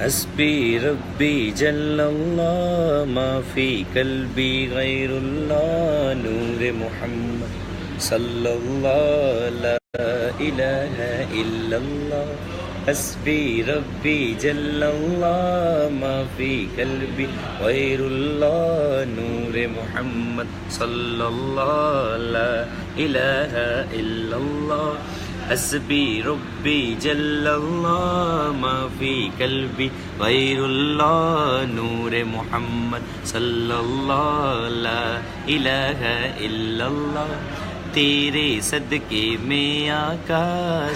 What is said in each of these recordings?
حسبی ربی جل اللہ ما فی قلبی غیر اللہ نور محمد صلی اللہ لا الہ الا اللہ حسبی ربی جل اللہ ما فی قلبی غیر اللہ نور محمد صلی اللہ لا الہ الا اللہ حسبی ربی جل اللہ ما فی قلبی غیر اللہ نور محمد صلی اللہ لا الہ الا اللہ تیرے صدقے میں آقا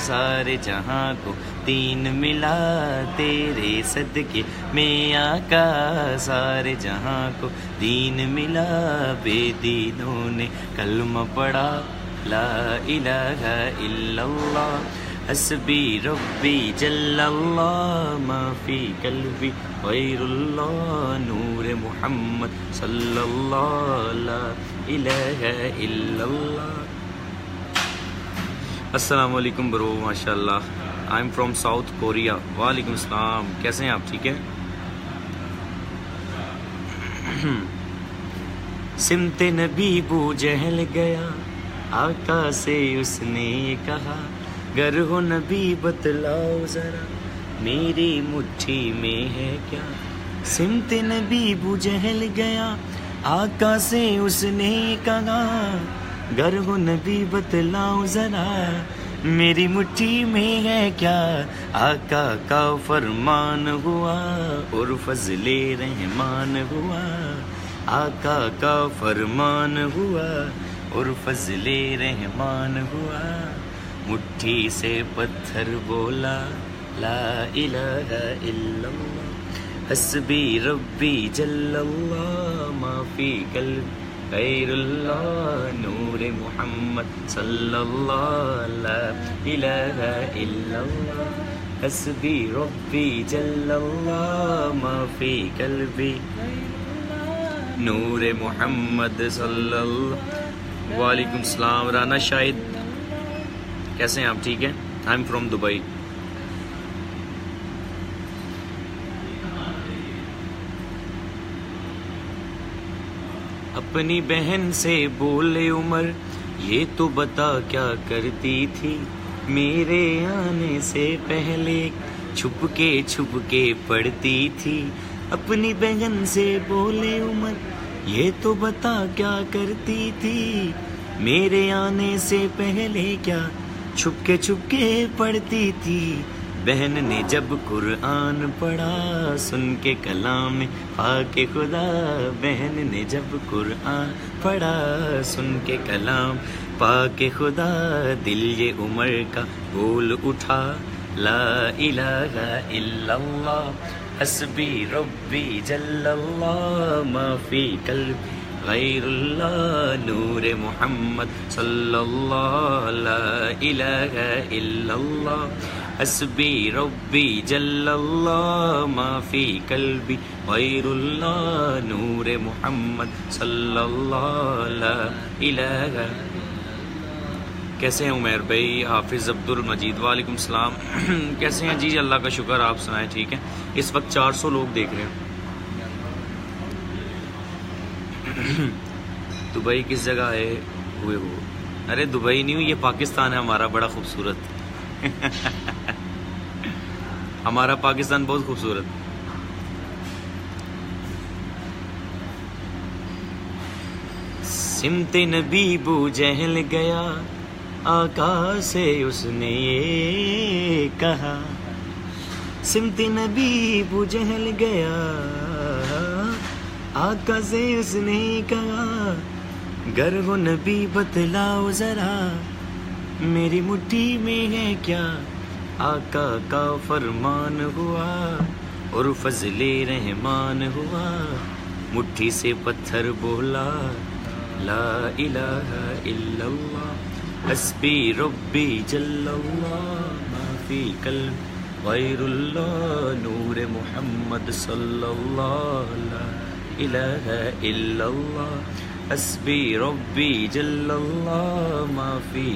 سارے جہاں کو دین ملا تیرے صدقے میں آقا سارے جہاں کو دین ملا بے دینوں نے کلمہ پڑھا لا الہ الا اللہ حسبی ربی جل اللہ ما فی قلبی غیر اللہ نور محمد صلی اللہ لا الہ الا اللہ. السلام علیکم برو ماشاء اللہ I am from South Korea. وعلیکم السلام کیسے ہیں آپ ٹھیک ہیں؟ سمت نبی بو جہل گیا آقا سے اس نے کہا گر ہو نبی بتلاؤ ذرا میری مٹھی میں ہے کیا. سمت نبی بو جہل گیا آقا سے اس نے کہا گر ہو نبی بتلاؤ ذرا میری مٹھی میں ہے کیا. آقا کا فرمان ہوا اور فضل رحمان ہوا آقا کا فرمان ہوا اور فضل رحمان ہوا مٹھی سے پتھر بولا لا الہ الا اللہ حسبی ربی جل اللہ ما فی قلب غیر اللہ نور محمد صلی اللہ لا الہ الا اللہ حسبی ربی جل اللہ ما فی قلبی نور محمد صلی اللہ. وعلیکم السلام رانا شاہد کیسے ہیں آپ ٹھیک ہیں؟ آئی ایم فرام دبئی. اپنی بہن سے بولے عمر یہ تو بتا کیا کرتی تھی میرے آنے سے پہلے چھپ کے پڑھتی تھی. اپنی بہن سے بولے عمر یہ تو بتا کیا کرتی تھی میرے آنے سے پہلے کیا چھپ کے پڑھتی تھی. بہن نے جب قرآن پڑھا سن کے کلام پاک خدا بہن نے جب قرآن پڑھا سن کے کلام پاک خدا دل یہ عمر کا بول اٹھا لا الہ الا اللہ حسبی ربی جل اللہ ما فی قلبی غیر اللہ نور محمد صلی اللہ لا الہ الا اللہ حسبی ربی جل اللہ ما فی قلبی غیر اللہ نور محمد صلی اللہ لا الہ. کیسے ہیں عمیر بھائی؟ حافظ عبد المجید وعلیکم السلام کیسے ہیں جی؟ اللہ کا شکر آپ سنائیں ٹھیک ہے. اس وقت 400 لوگ دیکھ رہے ہیں. دبئی کس جگہ آئے ہوئے ہو؟ ارے دبئی نہیں ہوں یہ پاکستان ہے ہمارا بڑا خوبصورت ہمارا پاکستان بہت خوبصورت. سمت نبی بو جہل گیا آقا سے اس نے یہ کہا سمت نبی بو جہل گیا آقا سے اس نے کہا گر ہو نبی بتلاؤ ذرا میری مٹھی میں ہے کیا. آقا کا فرمان ہوا اور فضل رحمان ہوا مٹھی سے پتھر بولا لا الہ الا اللہ حسبی ربی جل اللہ ما فی قلب غیر اللہ نور محمد صلی اللہ لا الہ الا اللہ حسبی ربی جل اللہ ما فی